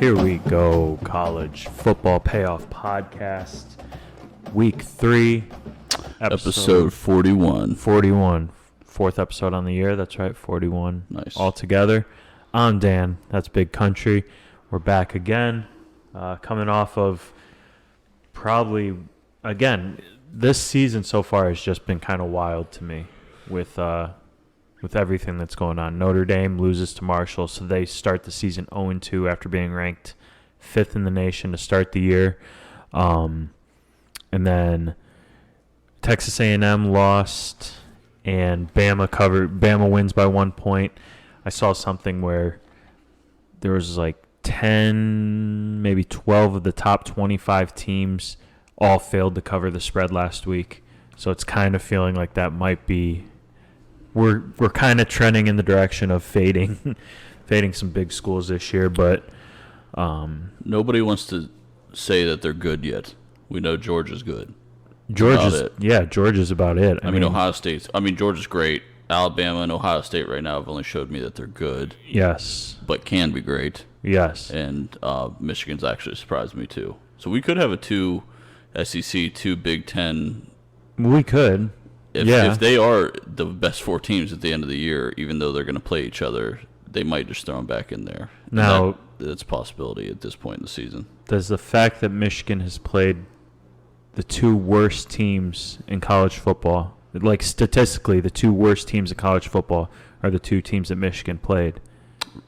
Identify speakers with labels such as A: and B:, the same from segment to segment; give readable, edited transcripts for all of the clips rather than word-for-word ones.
A: Here we go, college football payoff podcast, week 3,
B: episode 41.
A: 41, fourth episode on the year. That's right, 41.
B: Nice.
A: Altogether. I'm Dan. That's Big Country. We're back again, coming off of probably, again, this season so far has just been kind of wild to me with everything that's going on. Notre Dame loses to Marshall, so they start the season 0-2 after being ranked 5th in the nation to start the year. And then Texas A&M lost, and Bama wins by 1 point. I saw something where there was like 10, maybe 12 of the top 25 teams all failed to cover the spread last week. So it's kind of feeling like that might be we're kind of trending in the direction of fading some big schools this year, but
B: nobody wants to say that they're good yet. We know Georgia's good.
A: Georgia's about it.
B: I mean Ohio State's. Georgia's great. Alabama and Ohio State right now have only showed me that they're good.
A: Yes.
B: But can be great.
A: Yes.
B: And Michigan's actually surprised me too. So we could have a 2 SEC, 2 Big Ten.
A: We could.
B: If they are the best 4 teams at the end of the year, even though they're going to play each other, they might just throw them back in there.
A: Now,
B: that's a possibility at this point in the season.
A: Does the fact that Michigan has played the 2 worst teams in college football, like statistically the 2 worst teams in college football are the 2 teams that Michigan played?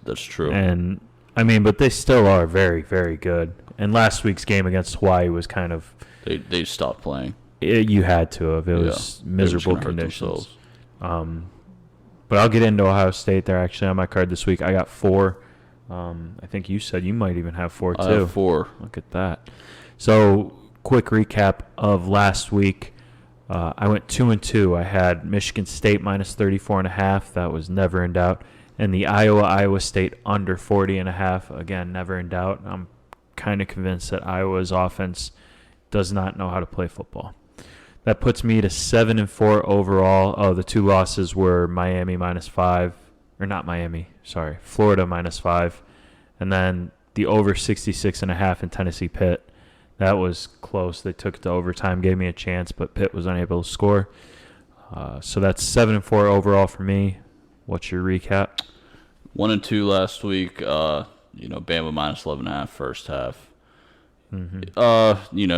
B: That's true.
A: And, but they still are very, very good. And last week's game against Hawaii was kind of...
B: They stopped playing.
A: You had to have. It was miserable conditions. But I'll get into Ohio State. They're actually on my card this week. I got 4. I think you said you might even have 4 too.
B: I have 4.
A: Look at that. So, quick recap of last week. I went 2-2. I had Michigan State minus 34.5. That was never in doubt. And the Iowa State under 40.5. Again, never in doubt. I'm kind of convinced that Iowa's offense does not know how to play football. That puts me to 7-4 overall. Oh, the 2 losses were Miami minus 5. Or not Miami, sorry. Florida minus 5. And then the over 66.5 in Tennessee Pitt. That was close. They took it to overtime, gave me a chance, but Pitt was unable to score. So that's 7-4 overall for me. What's your recap?
B: 1-2 last week. Bama minus 11.5 first half.
A: Mm-hmm.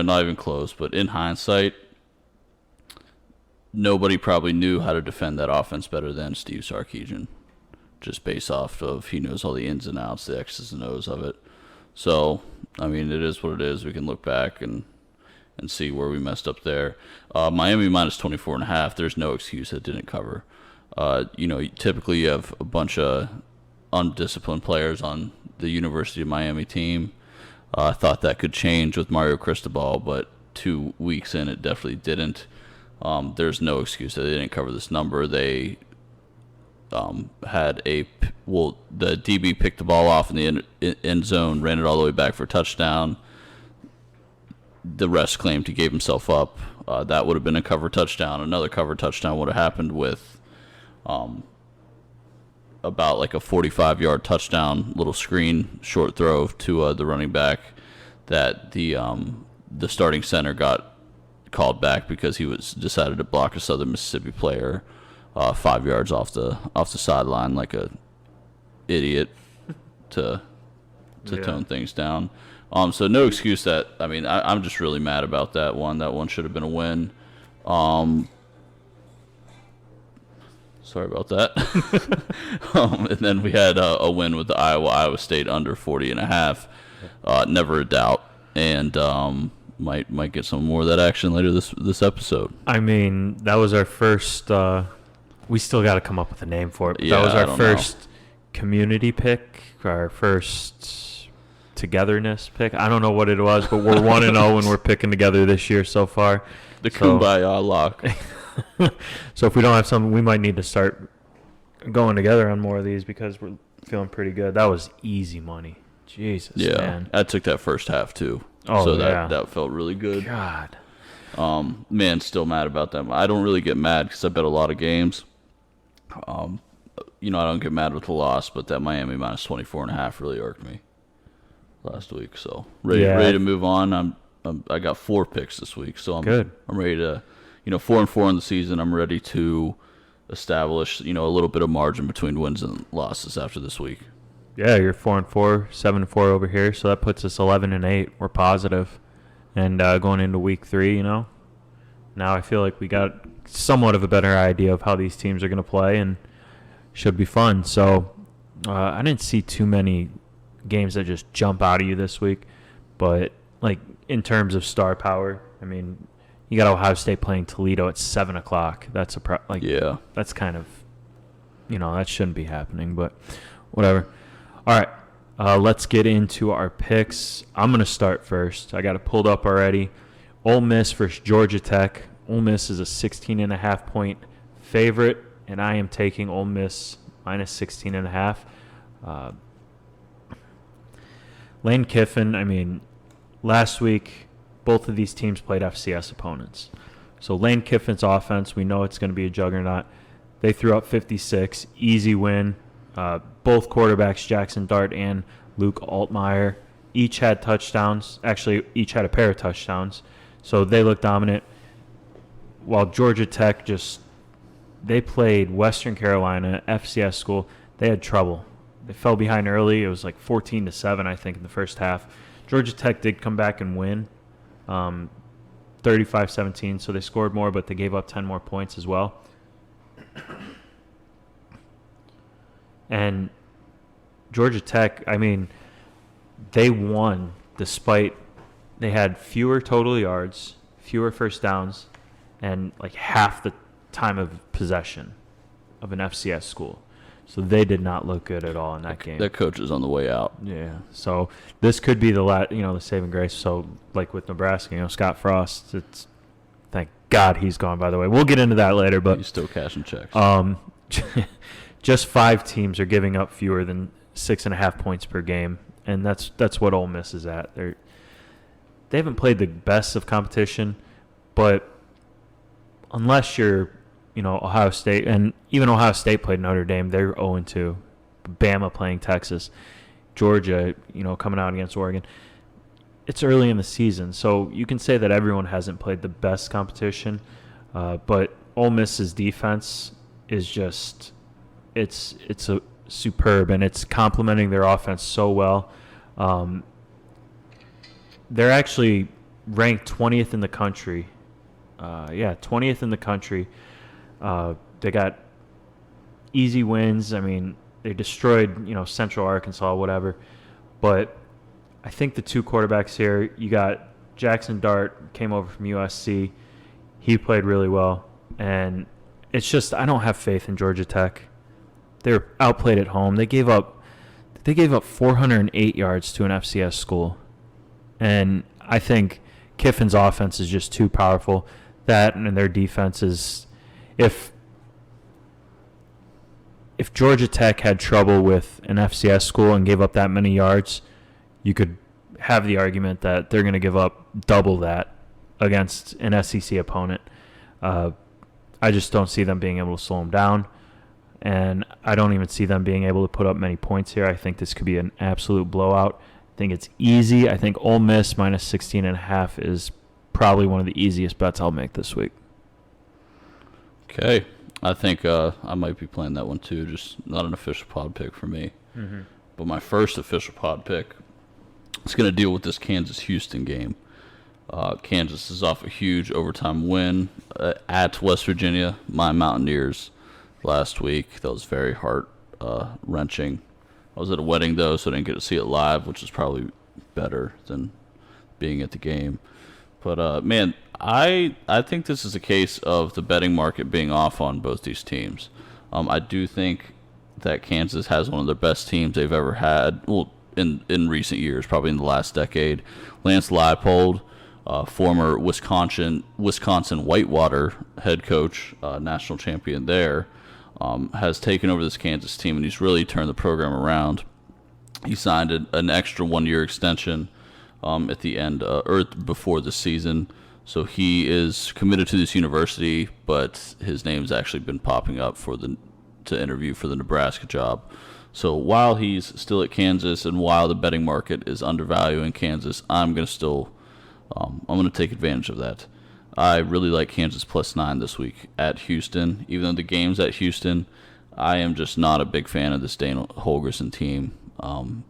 B: Not even close. But in hindsight, nobody probably knew how to defend that offense better than Steve Sarkisian, just based off of he knows all the ins and outs, the X's and O's of it. So, it is what it is. We can look back and see where we messed up there. Miami minus 24.5. There's no excuse that didn't cover. Typically you have a bunch of undisciplined players on the University of Miami team. I thought that could change with Mario Cristobal, but 2 weeks in, it definitely didn't. There's no excuse that they didn't cover this number. They the DB picked the ball off in the end zone, ran it all the way back for a touchdown. The rest claimed he gave himself up. That would have been a cover touchdown. Another cover touchdown would have happened with about like a 45-yard touchdown, little screen, short throw to the running back that the starting center got called back because he decided to block a Southern Mississippi player 5 yards off the sideline like a idiot to tone things down. So no excuse that. I'm just really mad about that one. That one should have been a win. Sorry about that. And then we had a win with the Iowa State under 40.5. Never a doubt. And might get some more of that action later this episode.
A: That was our first. We still got to come up with a name for it. But
B: yeah,
A: that was our first community pick, our first togetherness pick. I don't know what it was, but we're 1-0 and we're picking together this year so far.
B: The Kumbaya lock.
A: So if we don't have something, we might need to start going together on more of these because we're feeling pretty good. That was easy money. Jesus, man.
B: I took that first half too.
A: Oh,
B: so that felt really good.
A: God.
B: Still mad about that. I don't really get mad because I bet a lot of games. I don't get mad with the loss, but that Miami minus 24.5 really irked me. last week. So ready to move on. I got 4 picks this week, so I'm
A: good.
B: I'm ready to, 4-4 in the season. I'm ready to establish, a little bit of margin between wins and losses after this week.
A: Yeah, you're 4-4, 7-4 over here, so that puts us 11-8. We're positive, and going into week 3, now I feel like we got somewhat of a better idea of how these teams are going to play, and should be fun. So I didn't see too many games that just jump out of you this week, but like in terms of star power, I mean, you got Ohio State playing Toledo at 7 o'clock. That's that's kind of, that shouldn't be happening, but whatever. All right, let's get into our picks. I'm going to start first. I got it pulled up already. Ole Miss versus Georgia Tech. Ole Miss is a 16.5-point favorite, and I am taking Ole Miss minus 16.5. Lane Kiffin, I mean, last week, both of these teams played FCS opponents. So Lane Kiffin's offense, we know it's going to be a juggernaut. They threw up 56, easy win. Both quarterbacks, Jackson Dart and Luke Altmaier, each had touchdowns. Actually, each had a pair of touchdowns. So they looked dominant. While Georgia Tech they played Western Carolina, FCS school. They had trouble. They fell behind early. It was like 14-7, I think, in the first half. Georgia Tech did come back and win 35-17, so they scored more, but they gave up 10 more points as well. And Georgia Tech, I mean, they won despite they had fewer total yards, fewer first downs, and like half the time of possession of an FCS school. So they did not look good at all in that game.
B: That coach is on the way out.
A: Yeah. So this could be the saving grace. So like with Nebraska, Scott Frost, thank God he's gone, by the way. We'll get into that later, but
B: he's still cashing checks.
A: Just 5 teams are giving up fewer than 6.5 points per game, and that's what Ole Miss is at. They haven't played the best of competition, but unless you're Ohio State, and even Ohio State played Notre Dame, they're 0-2. Bama playing Texas, Georgia, coming out against Oregon. It's early in the season, so you can say that everyone hasn't played the best competition, but Ole Miss's defense is just it's a superb, and it's complementing their offense so well. They're actually ranked 20th in the country. 20th in the country. They got easy wins. I mean, they destroyed, Central Arkansas, whatever. But I think the 2 quarterbacks here, you got Jackson Dart, came over from USC. He played really well. And it's just, I don't have faith in Georgia Tech. They were outplayed at home. They gave up 408 yards to an FCS school. And I think Kiffin's offense is just too powerful. That and their defense is, if Georgia Tech had trouble with an FCS school and gave up that many yards, you could have the argument that they're going to give up double that against an SEC opponent. I just don't see them being able to slow them down, and I don't even see them being able to put up many points here. I think this could be an absolute blowout. I think it's easy. I think Ole Miss minus 16.5 is probably one of the easiest bets I'll make this week.
B: Okay. I think I might be playing that one too, just not an official pod pick for me. Mm-hmm. But my first official pod pick is going to deal with this Kansas-Houston game. Kansas is off a huge overtime win at West Virginia, my Mountaineers, last week. That was very heart-wrenching. I was at a wedding, though, so I didn't get to see it live, which is probably better than being at the game. But, man, I think this is a case of the betting market being off on both these teams. I do think that Kansas has one of their best teams they've ever had, well, in recent years, probably in the last decade. Lance Leipold, former Wisconsin Whitewater head coach, national champion there, has taken over this Kansas team, and he's really turned the program around. He signed an extra 1-year extension at the end or before the season. So he is committed to this university, but his name's actually been popping up to interview for the Nebraska job. So while he's still at Kansas and while the betting market is undervaluing Kansas, I'm going to take advantage of that. I really like Kansas +9 this week at Houston. Even though the game's at Houston, I am just not a big fan of this Dana Holgorsen team. I am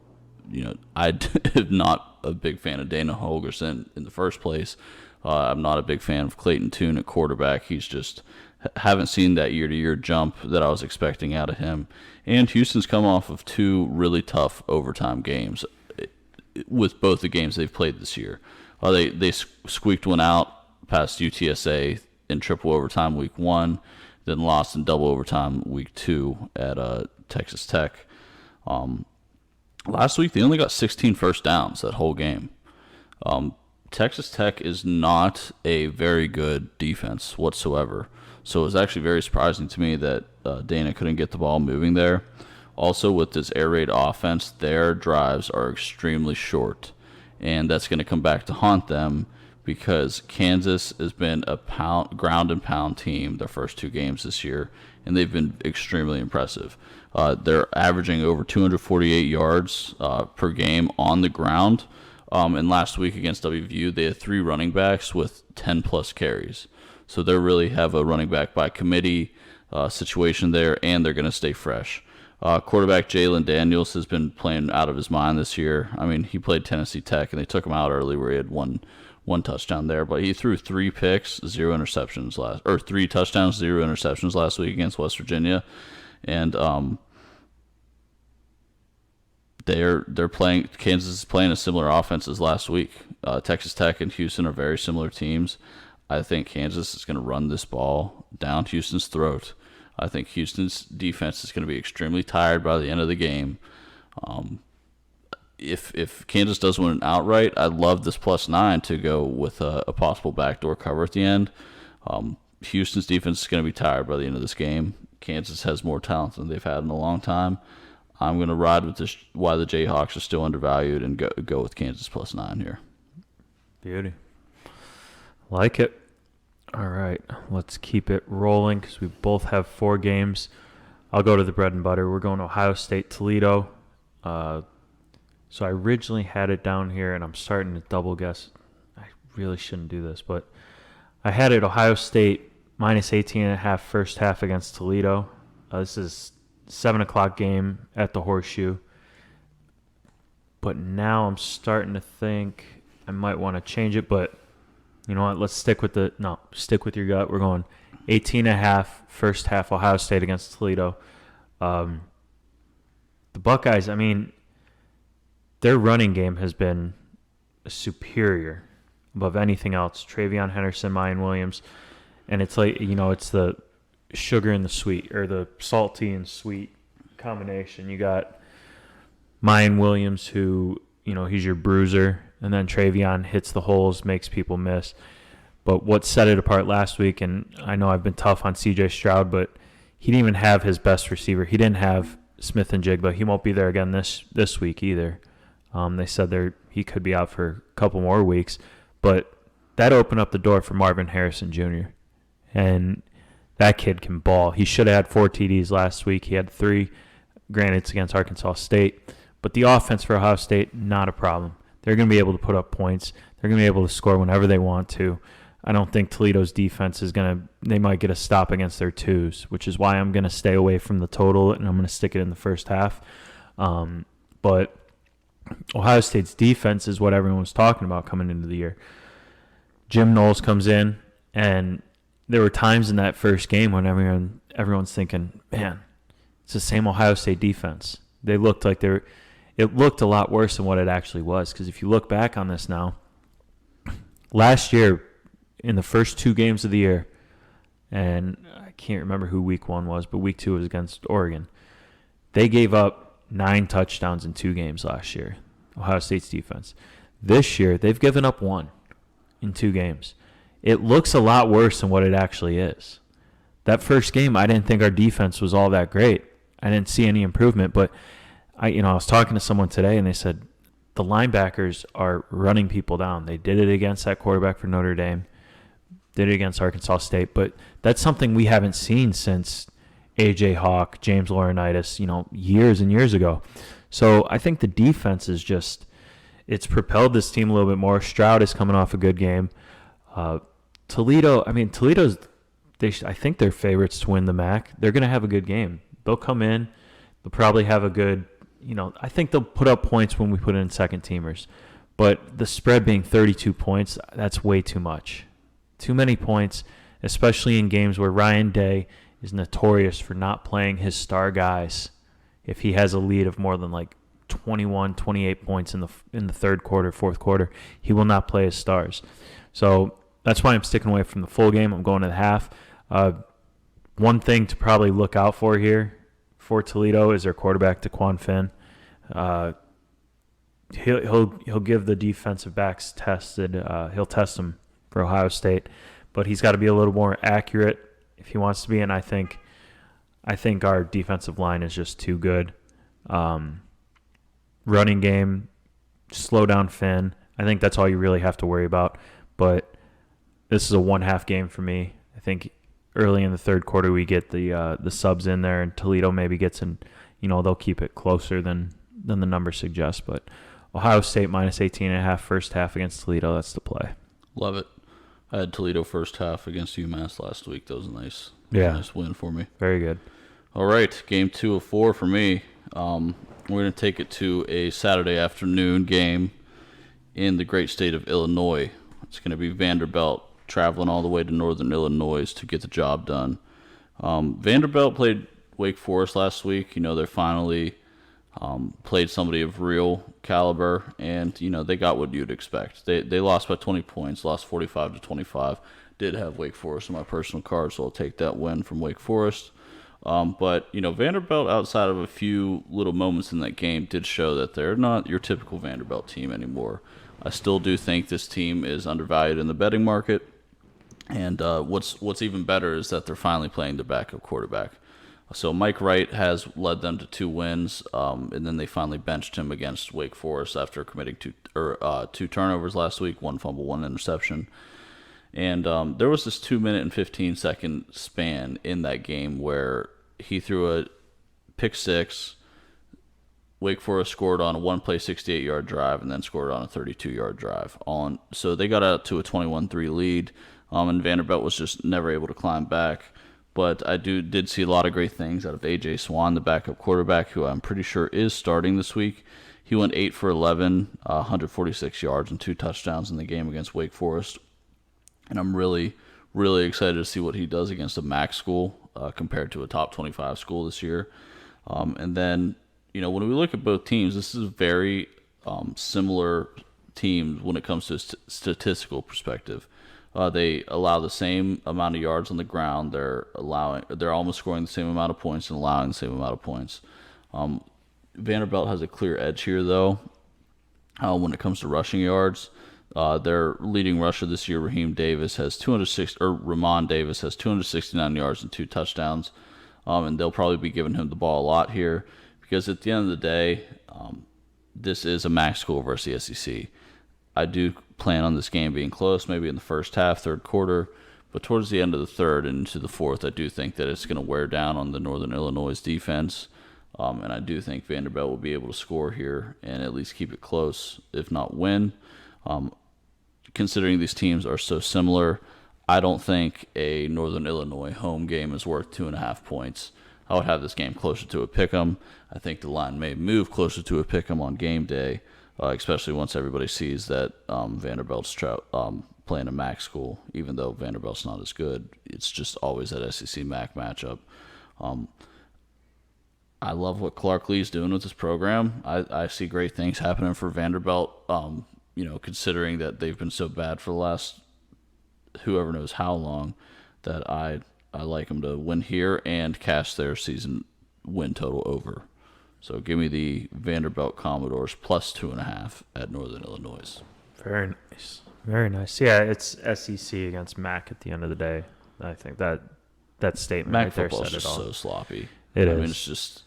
B: not a big fan of Dana Holgorsen in the first place. I'm not a big fan of Clayton Tune at quarterback. He's just haven't seen that year-to-year jump that I was expecting out of him. And Houston's come off of 2 really tough overtime games with both the games they've played this year. They squeaked one out past UTSA in triple overtime week 1, then lost in double overtime week 2 at Texas Tech. Last week, they only got 16 first downs that whole game. Texas Tech is not a very good defense whatsoever. So it was actually very surprising to me that Dana couldn't get the ball moving there. Also, with this air raid offense, their drives are extremely short. And that's going to come back to haunt them because Kansas has been a ground and pound team their first 2 games this year, and they've been extremely impressive. They're averaging over 248 yards per game on the ground. And last week against WVU, they had 3 running backs with 10-plus carries. So they really have a running back by committee situation there, and they're going to stay fresh. Quarterback Jalen Daniels has been playing out of his mind this year. I mean, he played Tennessee Tech, and they took him out early where he had one touchdown there. But he threw 3 picks, 0 interceptions 3 touchdowns, 0 interceptions last week against West Virginia. And they're playing. Kansas is playing a similar offense as last week. Texas Tech and Houston are very similar teams. I think Kansas is going to run this ball down Houston's throat. I think Houston's defense is going to be extremely tired by the end of the game. If Kansas does win outright, I'd love this +9 to go with a possible backdoor cover at the end. Houston's defense is going to be tired by the end of this game. Kansas has more talent than they've had in a long time. I'm going to ride with this why the Jayhawks are still undervalued and go with Kansas +9 here.
A: Beauty. Like it. All right, let's keep it rolling because we both have 4 games. I'll go to the bread and butter. We're going to Ohio State, Toledo. So I originally had it down here, and I'm starting to double guess. I really shouldn't do this, but I had it Ohio State -18.5 first half against Toledo. This is 7 o'clock game at the Horseshoe. But now I'm starting to think I might want to change it, but you know what? Let's stick with your gut. We're going 18.5 first half Ohio State against Toledo. The Buckeyes, I mean, their running game has been superior above anything else. Travion Henderson, Mayan Williams, and it's like, it's the sugar and the sweet, or the salty and sweet combination. You got Mayan Williams, who, he's your bruiser, and then Travion hits the holes, makes people miss. But what set it apart last week, and I know I've been tough on C.J. Stroud, but he didn't even have his best receiver. He didn't have Smith and Jigba. He won't be there again this week either. They said he could be out for a couple more weeks. But that opened up the door for Marvin Harrison Jr., and that kid can ball. He should have had 4 TDs last week. He had 3. Granted, it's against Arkansas State. But the offense for Ohio State, not a problem. They're going to be able to put up points. They're going to be able to score whenever they want to. I don't think Toledo's defense is going to – they might get a stop against their 2s, which is why I'm going to stay away from the total, and I'm going to stick it in the first half. But Ohio State's defense is what everyone was talking about coming into the year. Jim Knowles comes in, and there were times in that first game when everyone's thinking, man, it's the same Ohio State defense. They looked like it looked a lot worse than what it actually was. Because if you look back on this now, last year in the first 2 games of the year, and I can't remember who week 1 was, but week 2 was against Oregon. They gave up 9 touchdowns in 2 games last year, Ohio State's defense. This year, they've given up 1 in 2 games. It looks a lot worse than what it actually is. That first game, I didn't think our defense was all that great. I didn't see any improvement, but I was talking to someone today, and they said the linebackers are running people down. They did it against that quarterback for Notre Dame, did it against Arkansas State, but that's something we haven't seen since A.J. Hawk, James Laurinaitis, years and years ago. So I think the defense is it's propelled this team a little bit more. Stroud is coming off a good game. Toledo's, I think they're favorites to win the MAC. They're going to have a good game. They'll come in. They'll probably have a good, I think they'll put up points when we put in second teamers. But the spread being 32 points, that's way too much. Too many points, especially in games where Ryan Day is notorious for not playing his star guys. If he has a lead of more than 21, 28 points in the third quarter, fourth quarter, he will not play his stars. So that's why I'm sticking away from the full game. I'm going to the half. One thing to probably look out for here for Toledo is their quarterback, DeQuan Finn. He'll give the defensive backs tested. He'll test them for Ohio State, but he's got to be a little more accurate if he wants to be. And I think our defensive line is just too good. Running game, slow down Finn. I think that's all you really have to worry about. But this is a 1/2 game for me. I think early in the third quarter we get the subs in there, and Toledo maybe gets in. They'll keep it closer than the number suggests. But Ohio State minus 18.5 first half against Toledo. That's the play.
B: Love it. I had Toledo first half against UMass last week. That was a nice win for me.
A: Very good.
B: All right, game 2 of 4 for me. We're going to take it to a Saturday afternoon game in the great state of Illinois. It's going to be Vanderbilt traveling all the way to northern Illinois to get the job done. Vanderbilt played Wake Forest last week. They finally played somebody of real caliber, and they got what you'd expect. They lost by 20 points, lost 45-25. Did have Wake Forest in my personal card, so I'll take that win from Wake Forest. But Vanderbilt, outside of a few little moments in that game, did show that they're not your typical Vanderbilt team anymore. I still do think this team is undervalued in the betting market, and what's even better is that they're finally playing their backup quarterback. So Mike Wright has led them to 2 wins, and then they finally benched him against Wake Forest after committing 2 turnovers last week, 1 fumble, 1 interception. And there was this 2-minute and 15-second span in that game where he threw a pick six. Wake Forest scored on a one-play 68-yard drive and then scored on a 32-yard drive. So they got out to a 21-3 lead, and Vanderbilt was just never able to climb back. But I did see a lot of great things out of A.J. Swan, the backup quarterback, who I'm pretty sure is starting this week. He went 8 for 11, 146 yards and 2 touchdowns in the game against Wake Forest. And I'm really, really excited to see what he does against a MAC school compared to a top 25 school this year. And then, when we look at both teams, this is very similar teams when it comes to a statistical perspective. They allow the same amount of yards on the ground. They're almost scoring the same amount of points and allowing the same amount of points. Vanderbilt has a clear edge here, though, when it comes to rushing yards. Their leading rusher this year, Ramon Davis, has 269 yards and 2 touchdowns. And they'll probably be giving him the ball a lot here because at the end of the day, this is a MAC school versus the SEC. I do plan on this game being close, maybe in the first half, third quarter, but towards the end of the third and into the fourth, I do think that it's going to wear down on the Northern Illinois defense, and I do think Vanderbilt will be able to score here and at least keep it close, if not win. Considering these teams are so similar, I don't think a Northern Illinois home game is worth 2.5 points. I would have this game closer to a pick'em. I think the line may move closer to a pick'em on game day, especially once everybody sees that Vanderbilt's playing a MAC school, even though Vanderbilt's not as good. It's just always that SEC MAC matchup. I love what Clark Lee's doing with this program. I see great things happening for Vanderbilt, considering that they've been so bad for the last whoever knows how long, that I like them to win here and cash their season win total over. So give me the Vanderbilt Commodores plus 2.5 at Northern Illinois.
A: Very nice. Very nice. Yeah, it's SEC against MAC at the end of the day. I think that statement
B: MAC
A: right there
B: football
A: said
B: is
A: it
B: just
A: all.
B: so sloppy.
A: I
B: mean,
A: is.
B: It's just...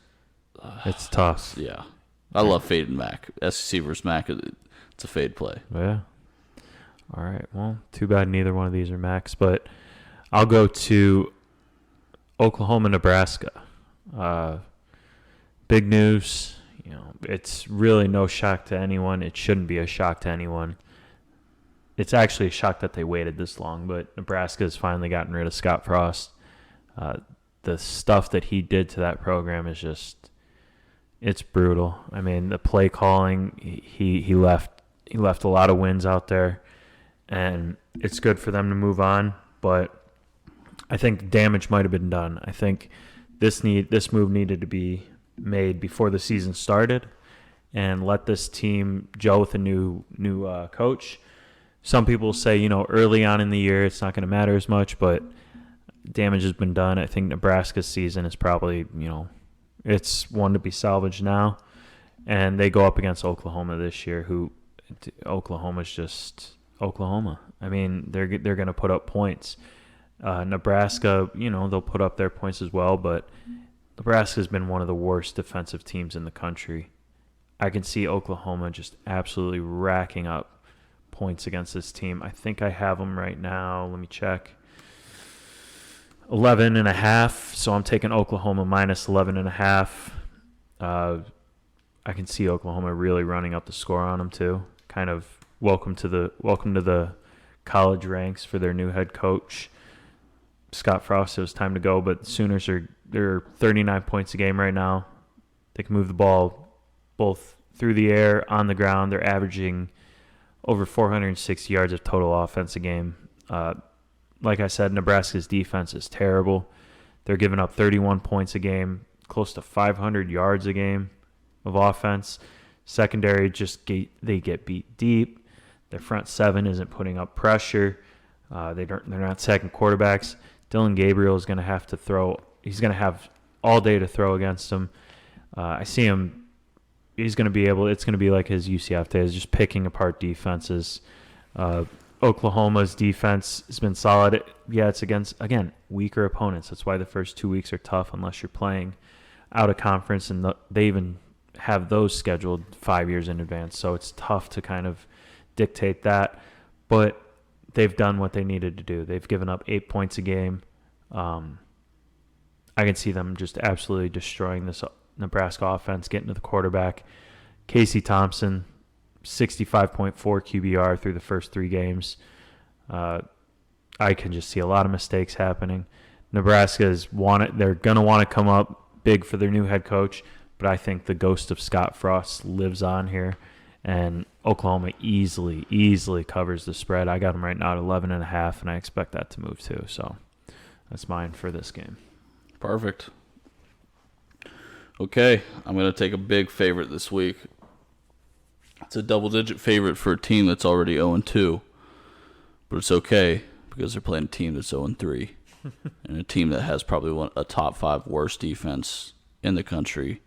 A: it's tough.
B: Yeah. I love fading MAC. SEC versus MAC, it's a fade play.
A: Yeah. All right. Well, too bad neither one of these are MACs, but I'll go to Oklahoma, Nebraska. Big news. It's really no shock to anyone. It shouldn't be a shock to anyone. It's actually a shock that they waited this long, but Nebraska has finally gotten rid of Scott Frost. The stuff that he did to that program is just, it's brutal. I mean, the play calling, he left a lot of wins out there, and it's good for them to move on, but I think damage might have been done. I think this move needed to be made before the season started and let this team gel with a new coach. Some people say, early on in the year it's not going to matter as much, but damage has been done. I think Nebraska's season is probably, it's one to be salvaged now. And they go up against Oklahoma this year, Oklahoma's just Oklahoma. I mean, they're going to put up points. Nebraska, they'll put up their points as well, but Nebraska's been one of the worst defensive teams in the country. I can see Oklahoma just absolutely racking up points against this team. I think I have them right now. Let me check. 11.5. So I'm taking Oklahoma minus 11.5. I can see Oklahoma really running up the score on them too. Kind of welcome to the college ranks for their new head coach, Scott Frost. It was time to go, but the Sooners they're 39 points a game right now. They can move the ball both through the air, on the ground. They're averaging over 460 yards of total offense a game. Like I said, Nebraska's defense is terrible. They're giving up 31 points a game, close to 500 yards a game of offense. Secondary they get beat deep. Their front seven isn't putting up pressure. They're not sacking quarterbacks. Dylan Gabriel is going to have to throw. He's going to have all day to throw against them. I see him. He's going to be able. It's going to be like his UCF days, just picking apart defenses. Oklahoma's defense has been solid. Yeah, it's against, again, weaker opponents. That's why the first 2 weeks are tough unless you're playing out of conference, and they even have those scheduled 5 years in advance. So it's tough to kind of dictate that. But they've done what they needed to do. They've given up 8 points a game. I can see them just absolutely destroying this Nebraska offense, getting to the quarterback. Casey Thompson, 65.4 QBR through the first 3 games. I can just see a lot of mistakes happening. Nebraska's they're going to want to come up big for their new head coach, but I think the ghost of Scott Frost lives on here, and Oklahoma easily covers the spread. I got them right now at 11.5, and I expect that to move too. So that's mine for this game.
B: Perfect. Okay, I'm going to take a big favorite this week. It's a double-digit favorite for a team that's already 0-2, but it's okay because they're playing a team that's 0-3 and a team that has probably a top 5 worst defense in the country.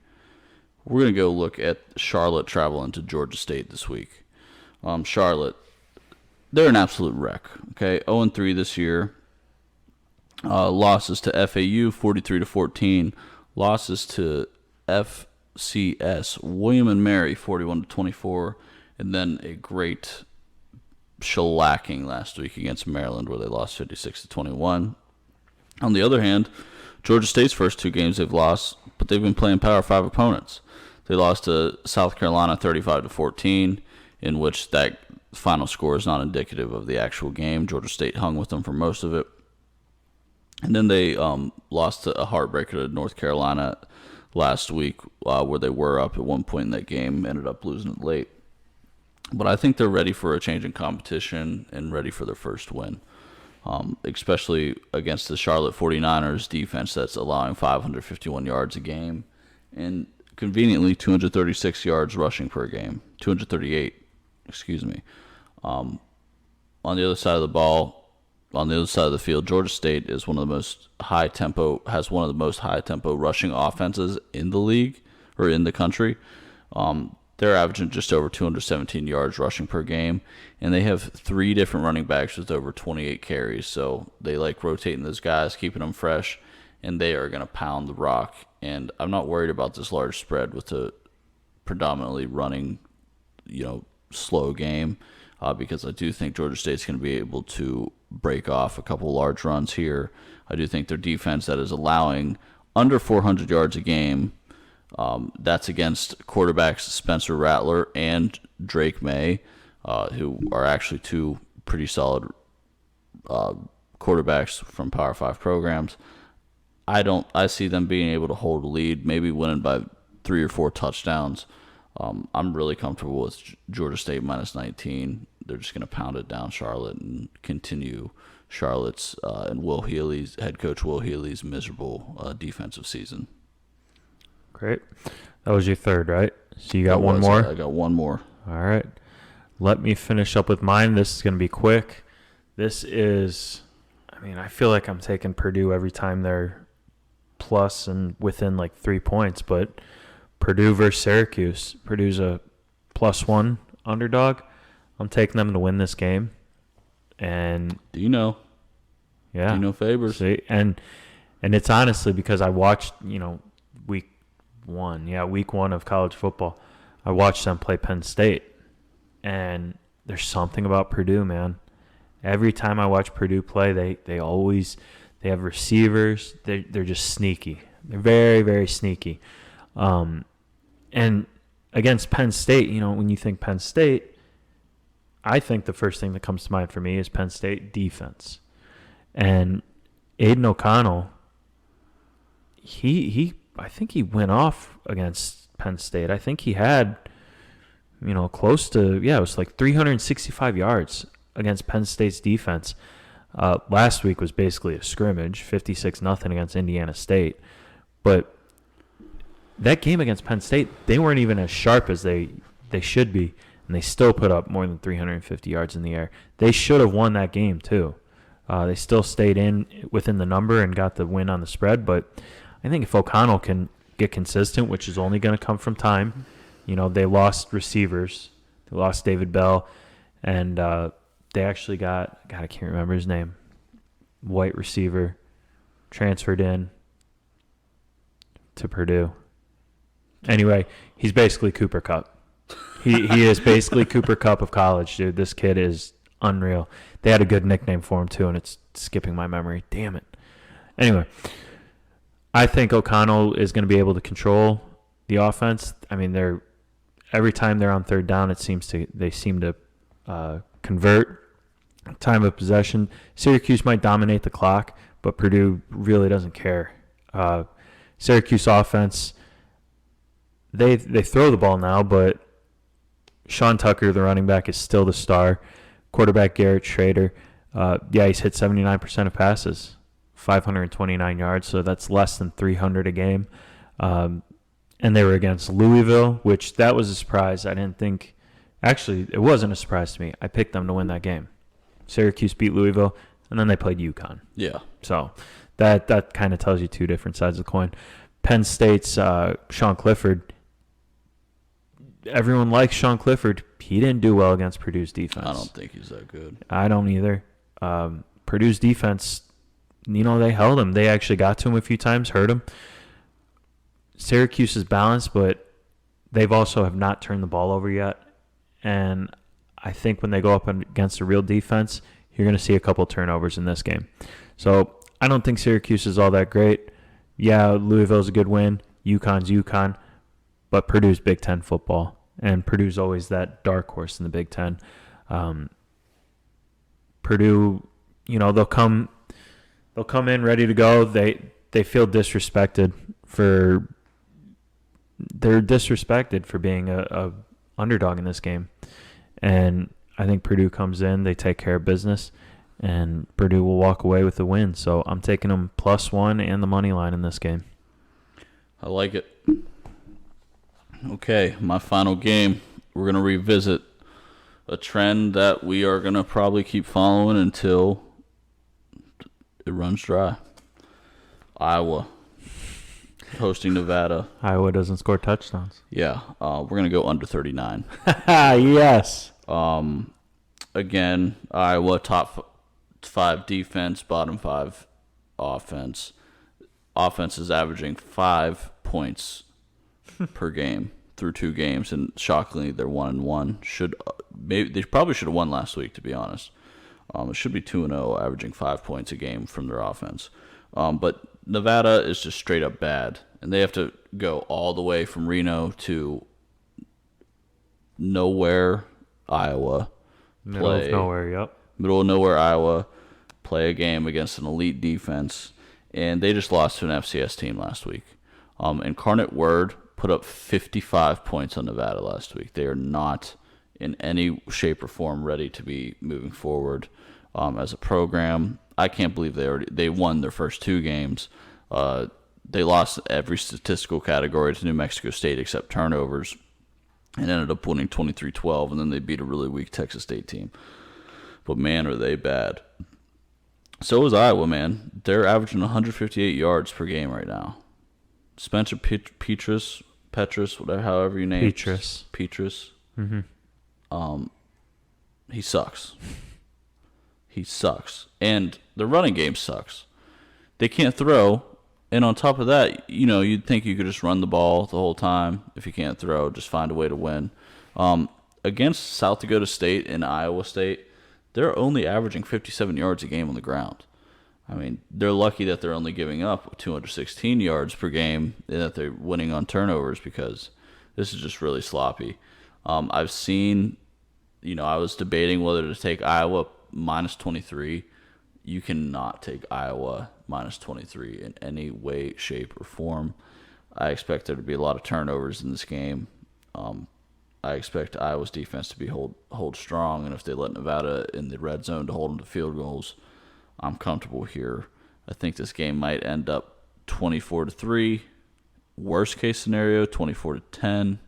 B: We're going to go look at Charlotte traveling to Georgia State this week. Charlotte, they're an absolute wreck. Okay, 0-3 this year. Losses to FAU 43-14. Losses to FCS William and Mary 41-24, and then a great shellacking last week against Maryland where they lost 56-21. On the other hand, Georgia State's first 2 games they've lost, but they've been playing Power 5 opponents. They lost to South Carolina 35-14, in which that final score is not indicative of the actual game. Georgia State hung with them for most of it. And then they lost a heartbreaker to North Carolina last week, where they were up at one point in that game, ended up losing it late. But I think they're ready for a change in competition and ready for their first win, especially against the Charlotte 49ers defense that's allowing 551 yards a game and conveniently 236 yards rushing per game, 238, excuse me. On the other side of the ball, on the other side of the field, Georgia State is one of the most high tempo rushing offenses in the league or in the country. They're averaging just over 217 yards rushing per game, and they have 3 different running backs with over 28 carries. So they like rotating those guys, keeping them fresh, and they are going to pound the rock. And I'm not worried about this large spread with a predominantly running, slow game, because I do think Georgia State's going to be able to break off a couple large runs here. I do think their defense that is allowing under 400 yards a game, that's against quarterbacks Spencer Rattler and Drake May, who are actually two pretty solid quarterbacks from Power 5 programs. I see them being able to hold a lead, maybe winning by 3 or 4 touchdowns. I'm really comfortable with Georgia State minus 19. They're just going to pound it down Charlotte and continue Charlotte's and head coach Will Healy's miserable defensive season.
A: Great. That was your third, right? So you got one more?
B: I got one more.
A: All right. Let me finish up with mine. This is going to be quick. This is, I feel like I'm taking Purdue every time they're plus and within like 3 points, but Purdue versus Syracuse. Purdue's a +1 underdog. I'm taking them to win this game. And
B: do you know?
A: Yeah.
B: Do you know favors?
A: See, and it's honestly because I watched, week one of college football. I watched them play Penn State. And there's something about Purdue, man. Every time I watch Purdue play, they have receivers. They're just sneaky. They're very, very sneaky. And against Penn State, when you think Penn State, I think the first thing that comes to mind for me is Penn State defense. And Aiden O'Connell, I think he went off against Penn State. I think he had, close to, it was like 365 yards against Penn State's defense. Last week was basically a scrimmage, 56-0 against Indiana State. But that game against Penn State, they weren't even as sharp as they should be, and they still put up more than 350 yards in the air. They should have won that game too. They still stayed within the number and got the win on the spread. But I think if O'Connell can get consistent, which is only going to come from time, they lost receivers. They lost David Bell, and they actually got, I can't remember his name, white receiver, transferred in to Purdue. Anyway, he's basically Cooper Kupp. He is basically Cooper Kupp of college, dude. This kid is unreal. They had a good nickname for him, too, and it's skipping my memory. Damn it. Anyway, I think O'Connell is going to be able to control the offense. Every time they're on third down, they seem to convert. Time of possession, Syracuse might dominate the clock, but Purdue really doesn't care. Syracuse offense, they throw the ball now, but Sean Tucker, the running back, is still the star. Quarterback Garrett Schrader, he's hit 79% of passes, 529 yards, so that's less than 300 a game. And they were against Louisville, which that was a surprise. I didn't think – actually, it wasn't a surprise to me. I picked them to win that game. Syracuse beat Louisville, and then they played UConn.
B: Yeah.
A: So that kind of tells you two different sides of the coin. Penn State's Sean Clifford. Everyone likes Sean Clifford. He didn't do well against Purdue's defense.
B: I don't think he's that good.
A: I don't either. Purdue's defense, they held him. They actually got to him a few times, hurt him. Syracuse is balanced, but they've also have not turned the ball over yet. And I think when they go up against a real defense, you're going to see a couple turnovers in this game. So I don't think Syracuse is all that great. Yeah, Louisville's a good win. UConn's UConn. But Purdue's Big Ten football. And Purdue's always that dark horse in the Big Ten. Purdue, they'll come in ready to go. They feel disrespected they're disrespected for being a underdog in this game. And I think Purdue comes in, they take care of business, and Purdue will walk away with the win. So I'm taking them +1 and the money line in this game.
B: I like it. Okay, my final game. We're going to revisit a trend that we are going to probably keep following until it runs dry. Iowa hosting Nevada.
A: Iowa doesn't score touchdowns.
B: Yeah, we're going to go under 39.
A: Yes.
B: Again, Iowa top 5 defense, bottom 5 offense. Offense is averaging 5 points per game through 2 games, and shockingly, they're 1-1. They probably should have won last week, to be honest. It should be 2-0, averaging 5 points a game from their offense. But Nevada is just straight up bad, and they have to go all the way from Reno to nowhere, Iowa.
A: Middle of nowhere, yep.
B: Middle of nowhere, Iowa. Play a game against an elite defense, and they just lost to an FCS team last week. Incarnate Word put up 55 points on Nevada last week. They are not in any shape or form ready to be moving forward as a program. I can't believe they won their first 2 games. They lost every statistical category to New Mexico State except turnovers, and ended up winning 23-12, and then they beat a really weak Texas State team. But man, are they bad. So is Iowa, man. They're averaging 158 yards per game right now. Spencer Petrus, whatever, however you name it. Petrus. Mm-hmm. He sucks. He sucks. And the running game sucks. They can't throw. And on top of that, you'd think you could just run the ball the whole time. If you can't throw, just find a way to win. Against South Dakota State and Iowa State, they're only averaging 57 yards a game on the ground. I mean, they're lucky that they're only giving up 216 yards per game and that they're winning on turnovers, because this is just really sloppy. I've seen, I was debating whether to take Iowa minus 23. You cannot take Iowa minus 23 in any way, shape, or form. I expect there to be a lot of turnovers in this game. I expect Iowa's defense to be hold strong, and if they let Nevada in the red zone to hold them to field goals, I'm comfortable here. I think this game might end up 24-3. Worst case scenario, 24-10.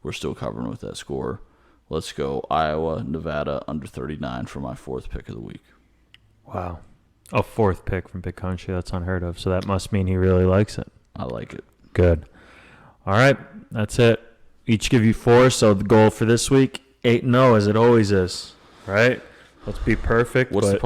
B: We're still covering with that score. Let's go Iowa, Nevada, under 39 for my 4th pick of the week.
A: Wow. A 4th pick from Big Country. That's unheard of. So that must mean he really likes it.
B: I like it.
A: Good. All right. That's it. Each give you 4. So the goal for this week, 8-0, as it always is. Right? Let's be perfect.
B: What's our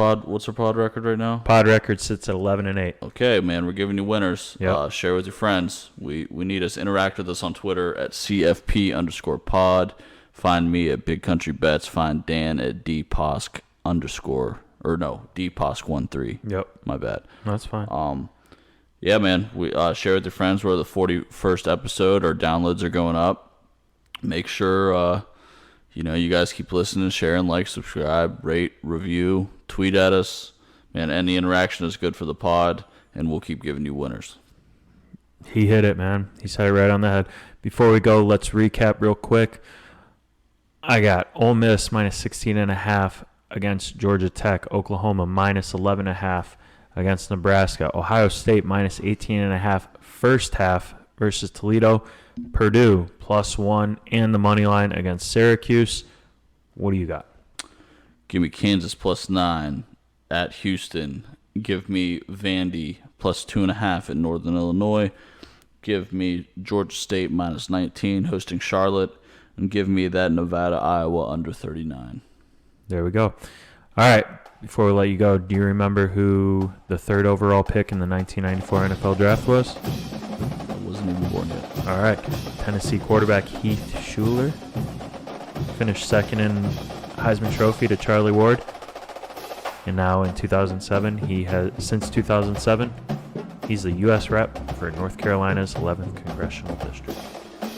B: pod record right now?
A: Pod record sits at 11-8.
B: Okay, man. We're giving you winners.
A: Yep.
B: Share with your friends. We need us. Interact with us on Twitter at CFP_pod. Find me at Big Country Bets. Find Dan at DPosk_. DPosk13.
A: Yep.
B: My bad.
A: That's fine.
B: Yeah, man. We share with your friends. We're the 41st episode. Our downloads are going up. Make sure you guys keep listening, sharing, like, subscribe, rate, review, tweet at us. Man, any interaction is good for the pod, and we'll keep giving you winners.
A: He hit it, man. He said it right on the head. Before we go, let's recap real quick. I got Ole Miss minus 16.5 against Georgia Tech. Oklahoma minus 11.5 against Nebraska. Ohio State minus 18.5 first half versus Toledo. Purdue +1 and the money line against Syracuse. What do you got?
B: Give me Kansas +9 at Houston. Give me Vandy +2.5 at Northern Illinois. Give me Georgia State -19 hosting Charlotte. And give me that Nevada, Iowa under 39.
A: There we go. All right. Before we let you go, do you remember who the 3rd overall pick in the 1994 NFL draft was?
B: I wasn't even born yet.
A: All right. Tennessee quarterback Heath Schuler finished 2nd in Heisman Trophy to Charlie Ward. And now in 2007, since 2007, he's the U.S. rep for North Carolina's 11th Congressional District.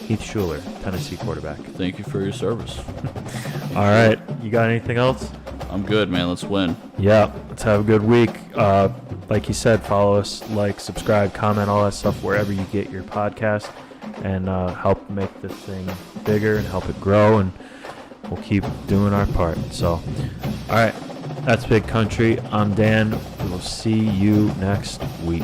A: Heath Schuler, Tennessee quarterback.
B: Thank you for your service.
A: All right. You got anything else?
B: I'm good, man. Let's win.
A: Yeah. Let's have a good week. Like you said, follow us, like, subscribe, comment, all that stuff wherever you get your podcast, and help make this thing bigger and help it grow, and we'll keep doing our part. So, all right. That's Big Country. I'm Dan. We will see you next week.